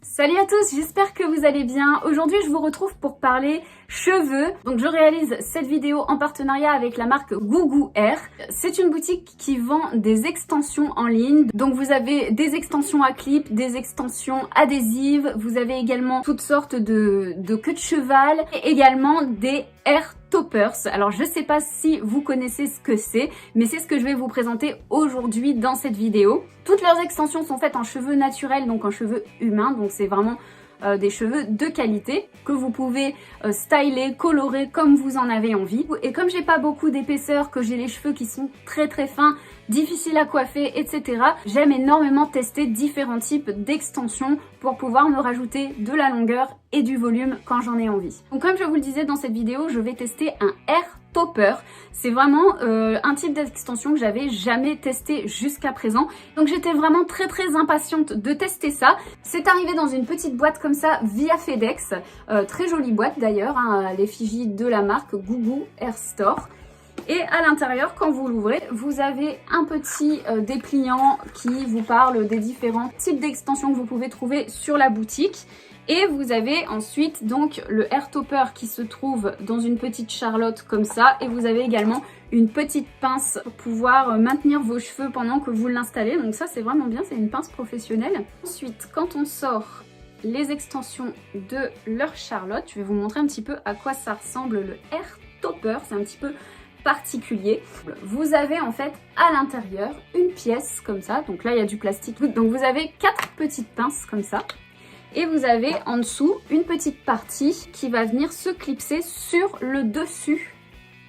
Salut à tous, j'espère que vous allez bien. Aujourd'hui, je vous retrouve pour parler cheveux. Donc, je réalise cette vidéo en partenariat avec la marque Gougou Hair. C'est une boutique qui vend des extensions en ligne. Donc, vous avez des extensions à clip, des extensions adhésives. Vous avez également toutes sortes de queues de cheval et également des hair toppers. Alors, je sais pas si vous connaissez ce que c'est, mais c'est ce que je vais vous présenter aujourd'hui dans cette vidéo. Toutes leurs extensions sont faites en cheveux naturels, donc en cheveux humains. Donc, c'est vraiment des cheveux de qualité que vous pouvez styler, colorer comme vous en avez envie. Et comme j'ai pas beaucoup d'épaisseur, que j'ai les cheveux qui sont très fins, difficiles à coiffer, etc. J'aime énormément tester différents types d'extensions pour pouvoir me rajouter de la longueur et du volume quand j'en ai envie. Donc comme je vous le disais dans cette vidéo, je vais tester un hair topper. C'est vraiment un type d'extension que j'avais jamais testé jusqu'à présent. Donc j'étais vraiment très impatiente de tester ça. C'est arrivé dans une petite boîte comme ça via FedEx. Très jolie boîte d'ailleurs, hein, à l'effigie de la marque Gougou Hair Store. Et à l'intérieur, quand vous l'ouvrez, vous avez un petit dépliant qui vous parle des différents types d'extensions que vous pouvez trouver sur la boutique. Et vous avez ensuite donc le hair topper qui se trouve dans une petite charlotte comme ça. Et vous avez également une petite pince pour pouvoir maintenir vos cheveux pendant que vous l'installez. Donc ça, c'est vraiment bien, c'est une pince professionnelle. Ensuite, quand on sort les extensions de leur charlotte, je vais vous montrer un petit peu à quoi ça ressemble le hair topper. C'est un petit peu particulier. Vous avez en fait à l'intérieur une pièce comme ça. Donc là, il y a du plastique. Donc vous avez 4 petites pinces comme ça. Et vous avez en dessous une petite partie qui va venir se clipser sur le dessus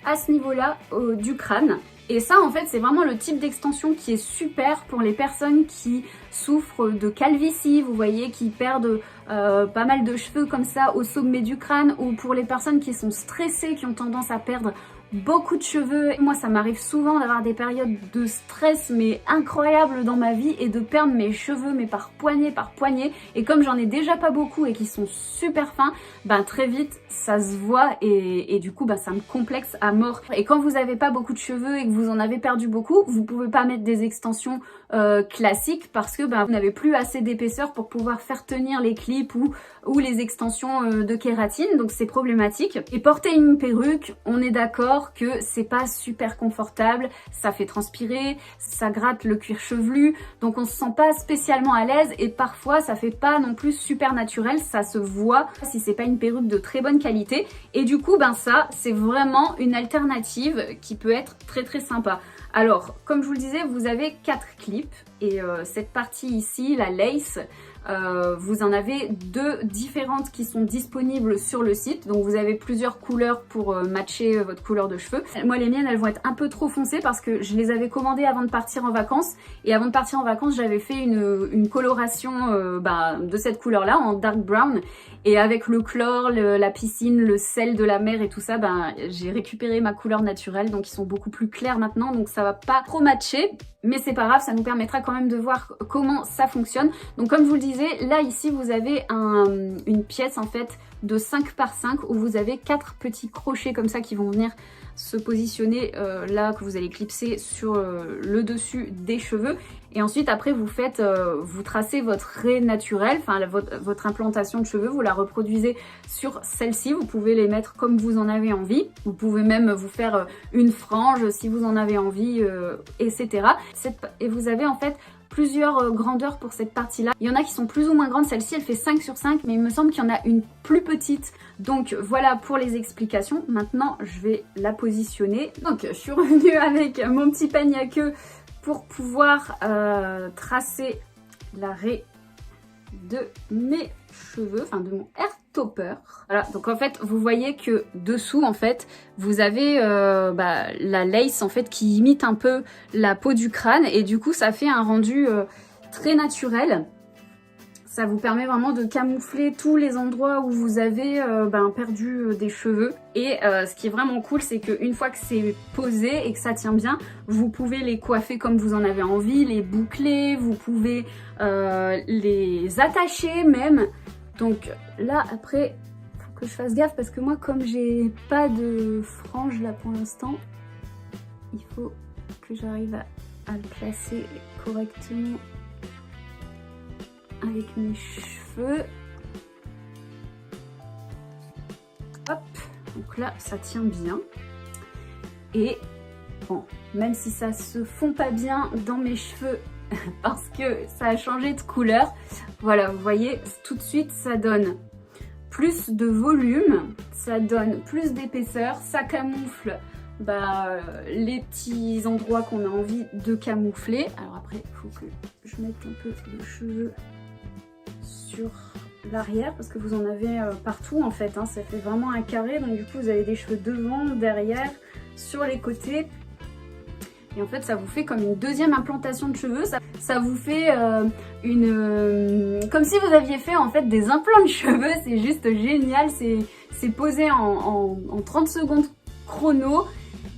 à ce niveau-là du crâne. Et ça en fait c'est vraiment le type d'extension qui est super pour les personnes qui souffrent de calvitie, vous voyez, qui perdent pas mal de cheveux comme ça au sommet du crâne, ou pour les personnes qui sont stressées, qui ont tendance à perdre beaucoup de cheveux. Moi ça m'arrive souvent d'avoir des périodes de stress mais incroyables dans ma vie et de perdre mes cheveux mais par poignée, et comme j'en ai déjà pas beaucoup et qui sont super fins, ben très vite ça se voit et du coup ben ça me complexe à mort. Et quand vous avez pas beaucoup de cheveux et que vous en avez perdu beaucoup, vous pouvez pas mettre des extensions classiques parce que ben vous n'avez plus assez d'épaisseur pour pouvoir faire tenir les clips ou les extensions de kératine, donc c'est problématique. Et porter une perruque, on est d'accord que c'est pas super confortable, ça fait transpirer, ça gratte le cuir chevelu, donc on se sent pas spécialement à l'aise et parfois ça fait pas non plus super naturel, ça se voit si c'est pas une perruque de très bonne qualité. Et du coup ben ça c'est vraiment une alternative qui peut être très sympa. Alors comme je vous le disais, vous avez 4 clips et cette partie ici, la lace, vous en avez 2 différentes qui sont disponibles sur le site. Donc vous avez plusieurs couleurs pour matcher votre couleur de cheveux. Moi les miennes elles vont être un peu trop foncées parce que je les avais commandées avant de partir en vacances. Et avant de partir en vacances j'avais fait une coloration de cette couleur là en dark brown. Et avec le chlore, la piscine, le sel de la mer et tout ça, j'ai récupéré ma couleur naturelle. Donc ils sont beaucoup plus clairs maintenant, donc ça va pas trop matcher. Mais c'est pas grave, ça nous permettra quand même de voir comment ça fonctionne. Donc comme je vous le disais, là ici vous avez une pièce en fait de 5 par 5 où vous avez 4 petits crochets comme ça qui vont venir se positionner là, que vous allez clipser sur le dessus des cheveux. Et ensuite après vous tracez votre raie naturelle, enfin votre implantation de cheveux, vous la reproduisez sur celle-ci. Vous pouvez les mettre comme vous en avez envie. Vous pouvez même vous faire une frange si vous en avez envie, etc. Et vous avez en fait plusieurs grandeurs pour cette partie-là. Il y en a qui sont plus ou moins grandes. Celle-ci, elle fait 5 sur 5, mais il me semble qu'il y en a une plus petite. Donc voilà pour les explications. Maintenant, je vais la positionner. Donc, je suis revenue avec mon petit panier à queue pour pouvoir tracer la raie de mes cheveux, enfin de mon hair topper. Voilà, donc en fait vous voyez que dessous en fait vous avez la lace en fait qui imite un peu la peau du crâne et du coup ça fait un rendu très naturel. Ça vous permet vraiment de camoufler tous les endroits où vous avez perdu des cheveux. Et ce qui est vraiment cool, c'est qu'une fois que c'est posé et que ça tient bien, vous pouvez les coiffer comme vous en avez envie, les boucler, vous pouvez les attacher même. Donc là, après, faut que je fasse gaffe parce que moi, comme j'ai pas de frange là pour l'instant, il faut que j'arrive à le placer correctement avec mes cheveux. Hop, donc là ça tient bien. Et bon, même si ça se fond pas bien dans mes cheveux parce que ça a changé de couleur, voilà, vous voyez, tout de suite ça donne plus de volume, ça donne plus d'épaisseur, ça camoufle les petits endroits qu'on a envie de camoufler. Alors après, il faut que je mette un peu de cheveux sur l'arrière parce que vous en avez partout en fait, hein. Ça fait vraiment un carré, donc du coup vous avez des cheveux devant, derrière, sur les côtés. Et en fait ça vous fait comme une deuxième implantation de cheveux, ça vous fait comme si vous aviez fait en fait des implants de cheveux. C'est juste génial, c'est posé en 30 secondes chrono.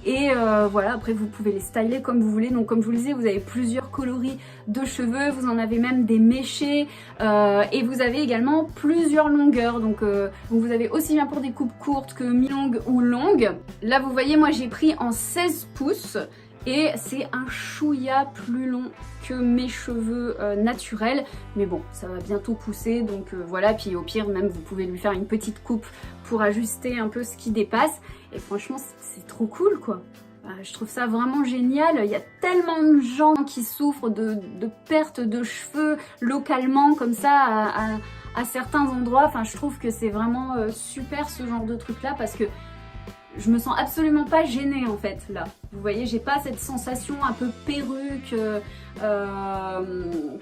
Et voilà, après vous pouvez les styler comme vous voulez. Donc comme je vous le disais, vous avez plusieurs coloris de cheveux, vous en avez même des méchés et vous avez également plusieurs longueurs. Donc vous avez aussi bien pour des coupes courtes que mi-longues ou longues. Là vous voyez, moi j'ai pris en 16 pouces et c'est un chouïa plus long que mes cheveux naturels. Mais bon, ça va bientôt pousser, donc voilà. Puis au pire, même vous pouvez lui faire une petite coupe pour ajuster un peu ce qui dépasse. Et franchement, c'est trop cool quoi. Je trouve ça vraiment génial. Il y a tellement de gens qui souffrent de perte de cheveux localement comme ça à certains endroits. Enfin, je trouve que c'est vraiment super ce genre de truc là parce que je me sens absolument pas gênée en fait là. Vous voyez, j'ai pas cette sensation un peu perruque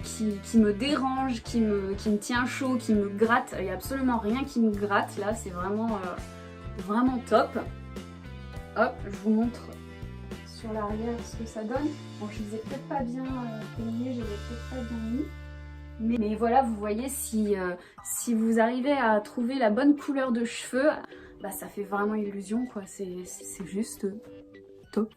qui me dérange, qui me tient chaud, qui me gratte. Il y a absolument rien qui me gratte là, c'est vraiment vraiment top. Hop, je vous montre sur l'arrière ce que ça donne. Bon, je les ai peut-être pas bien peignés, je les ai peut-être pas bien mis. Mais voilà, vous voyez, si vous arrivez à trouver la bonne couleur de cheveux, ça fait vraiment illusion quoi, c'est juste top.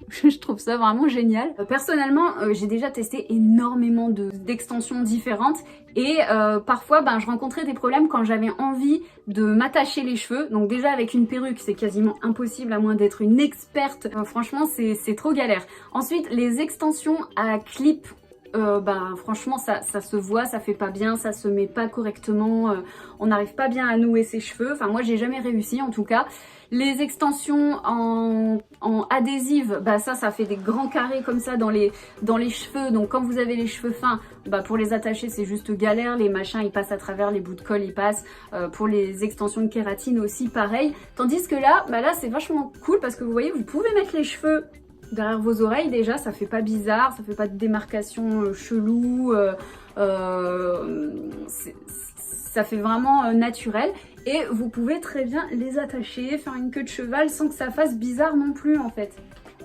Je trouve ça vraiment génial. Personnellement, j'ai déjà testé énormément d'extensions différentes et parfois je rencontrais des problèmes quand j'avais envie de m'attacher les cheveux. Donc déjà avec une perruque, c'est quasiment impossible à moins d'être une experte. Franchement, c'est trop galère. Ensuite, les extensions à clip, franchement ça se voit, ça fait pas bien, ça se met pas correctement, on n'arrive pas bien à nouer ses cheveux. Enfin moi j'ai jamais réussi en tout cas. Les extensions en adhésive, ça fait des grands carrés comme ça dans les cheveux. Donc quand vous avez les cheveux fins, pour les attacher c'est juste galère, les machins ils passent à travers, les bouts de colle ils passent. Pour les extensions de kératine aussi pareil. Tandis que là, là c'est vachement cool parce que vous voyez, vous pouvez mettre les cheveux derrière vos oreilles déjà, ça fait pas bizarre, ça fait pas de démarcation chelou, ça fait vraiment naturel. Et vous pouvez très bien les attacher, faire une queue de cheval sans que ça fasse bizarre non plus en fait.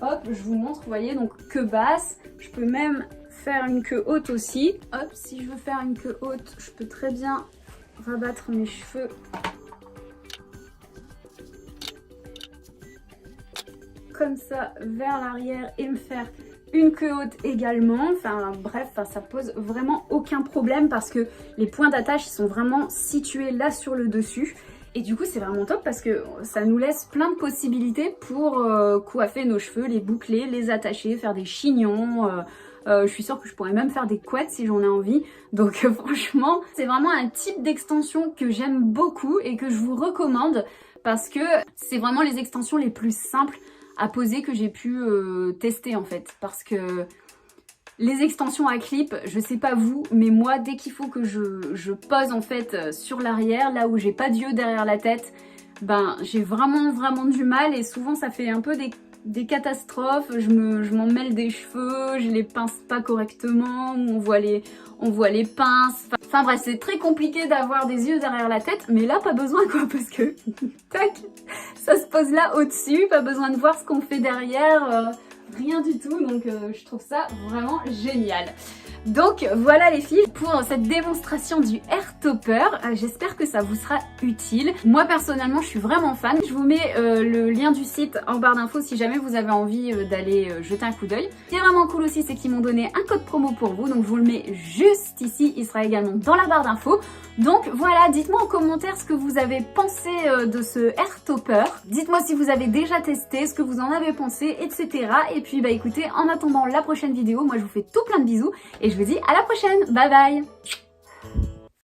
Hop, je vous montre, vous voyez, donc queue basse, je peux même faire une queue haute aussi. Hop, si je veux faire une queue haute, je peux très bien rabattre mes cheveux comme ça vers l'arrière et me faire une queue haute également. Enfin bref, ça pose vraiment aucun problème parce que les points d'attache sont vraiment situés là sur le dessus. Et du coup c'est vraiment top parce que ça nous laisse plein de possibilités pour coiffer nos cheveux, les boucler, les attacher, faire des chignons. Je suis sûre que je pourrais même faire des couettes si j'en ai envie. Donc franchement, c'est vraiment un type d'extension que j'aime beaucoup et que je vous recommande parce que c'est vraiment les extensions les plus simples à poser que j'ai pu tester en fait. Parce que les extensions à clip, je sais pas vous, mais moi dès qu'il faut que je pose en fait sur l'arrière, là où j'ai pas d'yeux derrière la tête, j'ai vraiment du mal et souvent ça fait un peu des catastrophes. Je m'en mêle des cheveux, je les pince pas correctement, on voit les pinces. Enfin bref, c'est très compliqué d'avoir des yeux derrière la tête, mais là pas besoin quoi, parce que tac, ça se pose là au-dessus, pas besoin de voir ce qu'on fait derrière, rien du tout. Donc je trouve ça vraiment génial. Donc voilà les filles pour cette démonstration du Hair Topper. J'espère que ça vous sera utile. Moi personnellement je suis vraiment fan. Je vous mets le lien du site en barre d'infos si jamais vous avez envie d'aller jeter un coup d'œil. Ce qui est vraiment cool aussi, c'est qu'ils m'ont donné un code promo pour vous, donc je vous le mets juste ici, il sera également dans la barre d'infos. Donc voilà, dites-moi en commentaire ce que vous avez pensé de ce Hair Topper. Dites-moi si vous avez déjà testé, ce que vous en avez pensé, etc. Et puis écoutez, en attendant la prochaine vidéo, moi je vous fais tout plein de bisous et je vous dis à la prochaine. Bye bye.